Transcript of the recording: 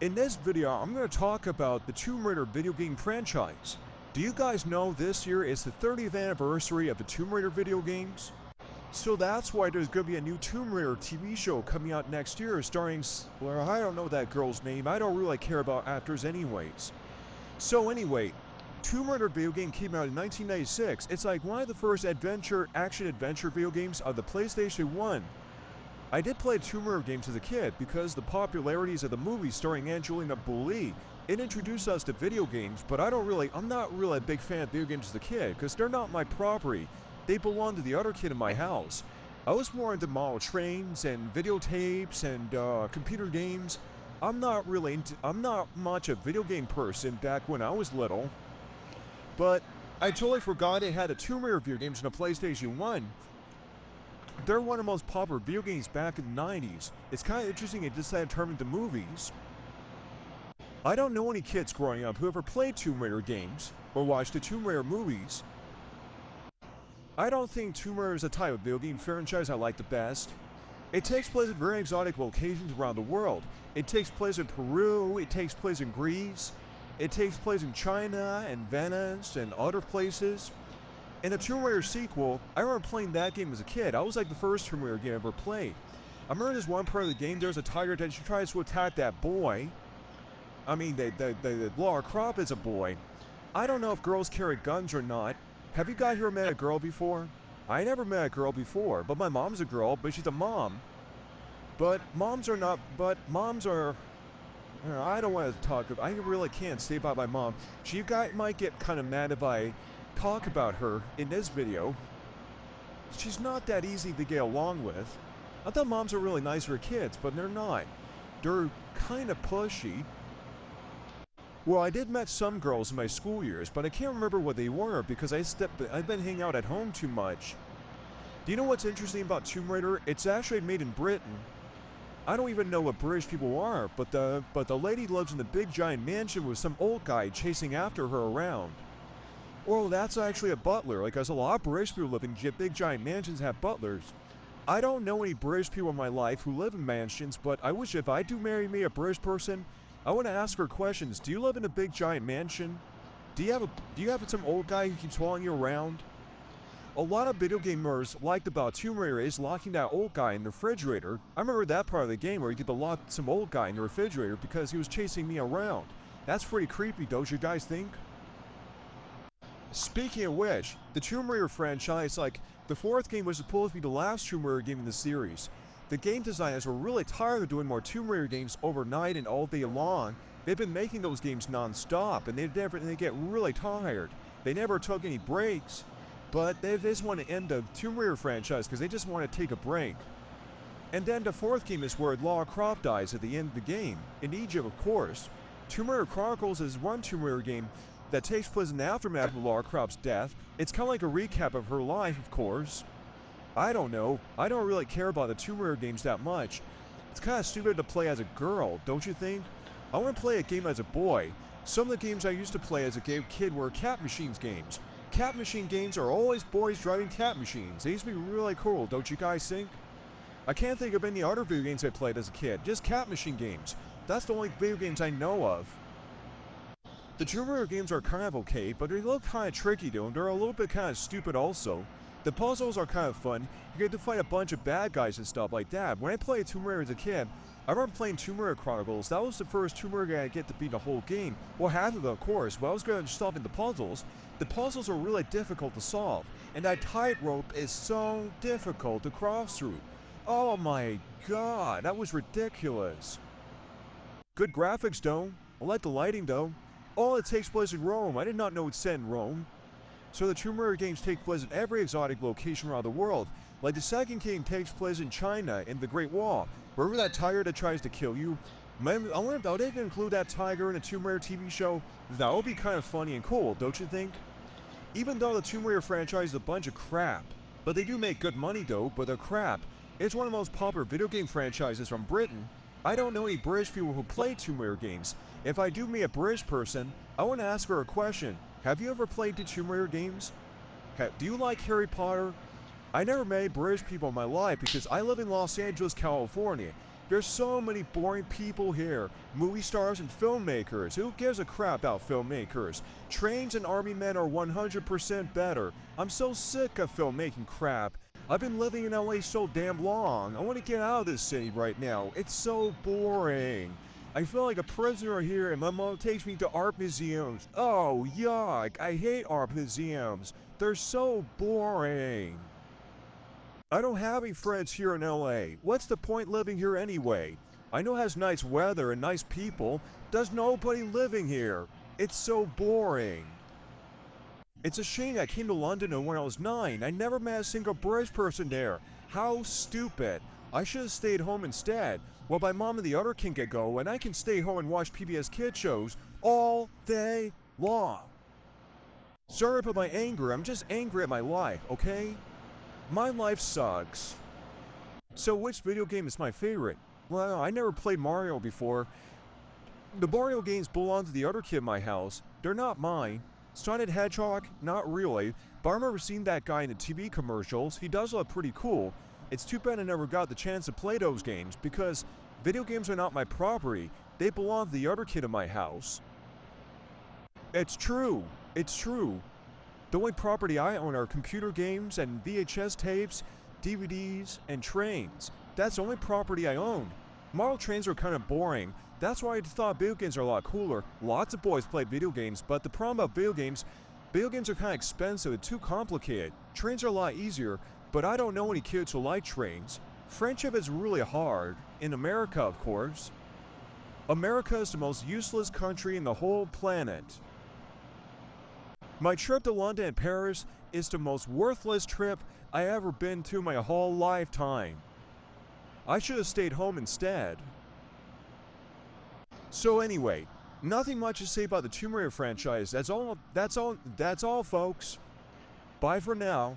In this video, I'm going to talk about the Tomb Raider video game franchise. Do you guys know this year is the 30th anniversary of the Tomb Raider video games? So that's why there's going to be a new Tomb Raider TV show coming out next year starring, well, I don't know that girl's name. I don't really care about actors anyways. So anyway, Tomb Raider video game came out in 1996. It's like one of the first action-adventure video games of the PlayStation 1. I did play Tomb Raider games as a kid because the popularities of the movie starring Angelina Jolie, it introduced us to video games, but I'm not really a big fan of video games as a kid because they're not my property. They belong to the other kid in my house. I was more into model trains and videotapes and computer games. I'm not much a video game person back when I was little. But I totally forgot it had a Tomb Raider video games on the PlayStation 1. They're one of the most popular video games back in the 90s. It's kind of interesting it decided to turn into movies. I don't know any kids growing up who ever played Tomb Raider games or watched the Tomb Raider movies. I don't think Tomb Raider is a type of video game franchise I like the best. It takes place in very exotic locations around the world. It takes place in Peru, it takes place in Greece, it takes place in China and Venice and other places. In the Tomb Raider sequel, I remember playing that game as a kid. I was like the first Tomb Raider game I ever played. I remember this one part of the game, there's a tiger that she tries to attack that boy. I mean, Lara Croft is a boy. I don't know if girls carry guns or not. Have you guys ever met a girl before? I never met a girl before, but my mom's a girl, but she's a mom. I don't want to talk about, I really can't say about my mom. She might get kind of mad if I talk about her in this video. She's not that easy to get along with. I thought moms are really nice for their kids, but they're not. They're kind of pushy. Well, I did met some girls in my school years, but I can't remember what they were because I've been hanging out at home too much. Do you know what's interesting about Tomb Raider? It's actually made in Britain. I don't even know what British people are, but the lady lives in the big giant mansion with some old guy chasing after her around. Well, that's actually a butler. Like, there's a lot of British people live in big giant mansions have butlers. I don't know any British people in my life who live in mansions, but I wish if I do marry me a British person, I want to ask her questions. Do you live in a big giant mansion? Do you have some old guy who keeps following you around? A lot of video gamers liked about Tomb Raider is locking that old guy in the refrigerator. I remember that part of the game where you get to lock some old guy in the refrigerator because he was chasing me around. That's pretty creepy, don't you guys think? Speaking of which, the Tomb Raider franchise, like, the fourth game was supposed to be the last Tomb Raider game in the series. The game designers were really tired of doing more Tomb Raider games overnight and all day long. They've been making those games non-stop, and they get really tired. They never took any breaks, but they just want to end the Tomb Raider franchise because they just want to take a break. And then the fourth game is where Lara Croft dies at the end of the game, in Egypt of course. Tomb Raider Chronicles is one Tomb Raider game that takes place in the aftermath of Lara Croft's death. It's kind of like a recap of her life, of course. I don't know. I don't really care about the Tomb Raider games that much. It's kind of stupid to play as a girl, don't you think? I want to play a game as a boy. Some of the games I used to play as a kid were Cat Machines games. Cat Machine games are always boys driving cat machines. They used to be really cool, don't you guys think? I can't think of any other video games I played as a kid. Just Cat Machine games. That's the only video games I know of. The Tomb Raider games are kind of okay, but they look kind of tricky though, and they're a little bit kind of stupid also. The puzzles are kind of fun. You get to fight a bunch of bad guys and stuff like that. When I played Tomb Raider as a kid, I remember playing Tomb Raider Chronicles. That was the first Tomb Raider game I get to beat the whole game. Well, half of it, of course. But I was good at solving the puzzles. The puzzles are really difficult to solve, and that tightrope is so difficult to cross through. Oh my god, that was ridiculous. Good graphics though. I like the lighting though. All it takes place in Rome. I did not know it's set in Rome. So the Tomb Raider games take place in every exotic location around the world. Like the second game takes place in China, in the Great Wall. Remember that tiger that tries to kill you? I wonder if they can include that tiger in a Tomb Raider TV show. That would be kind of funny and cool, don't you think? Even though the Tomb Raider franchise is a bunch of crap. But they do make good money though, but they're crap. It's one of the most popular video game franchises from Britain. I don't know any British people who play Tomb Raider games. If I do meet a British person, I want to ask her a question. Have you ever played the Tomb Raider games? Do you like Harry Potter? I never met British people in my life because I live in Los Angeles, California. There's so many boring people here. Movie stars and filmmakers. Who gives a crap about filmmakers? Trains and army men are 100% better. I'm so sick of filmmaking crap. I've been living in LA so damn long. I want to get out of this city right now. It's so boring. I feel like a prisoner here and my mom takes me to art museums. Oh, yuck. I hate art museums. They're so boring. I don't have any friends here in LA. What's the point living here anyway? I know it has nice weather and nice people. There's nobody living here. It's so boring. It's a shame I came to London when I was 9. I never met a single British person there. How stupid. I should have stayed home instead. Well, my mom and the other can get go, and I can stay home and watch PBS Kids shows all day long. Sorry about my anger. I'm just angry at my life, okay? My life sucks. So which video game is my favorite? Well, I never played Mario before. The Mario games belong to the other kid in my house. They're not mine. Sonic the Hedgehog? Not really. But I remember seeing that guy in the TV commercials. He does look pretty cool. It's too bad I never got the chance to play those games because video games are not my property. They belong to the other kid in my house. It's true. It's true. The only property I own are computer games and VHS tapes, DVDs, and trains. That's the only property I own. Model trains are kind of boring. That's why I thought video games are a lot cooler. Lots of boys play video games, but the problem about video games are kind of expensive and too complicated. Trains are a lot easier, but I don't know any kids who like trains. Friendship is really hard. In America, of course. America is the most useless country in the whole planet. My trip to London and Paris is the most worthless trip I ever been to my whole lifetime. I should have stayed home instead. So anyway, nothing much to say about the Tomb Raider franchise. That's all folks. Bye for now.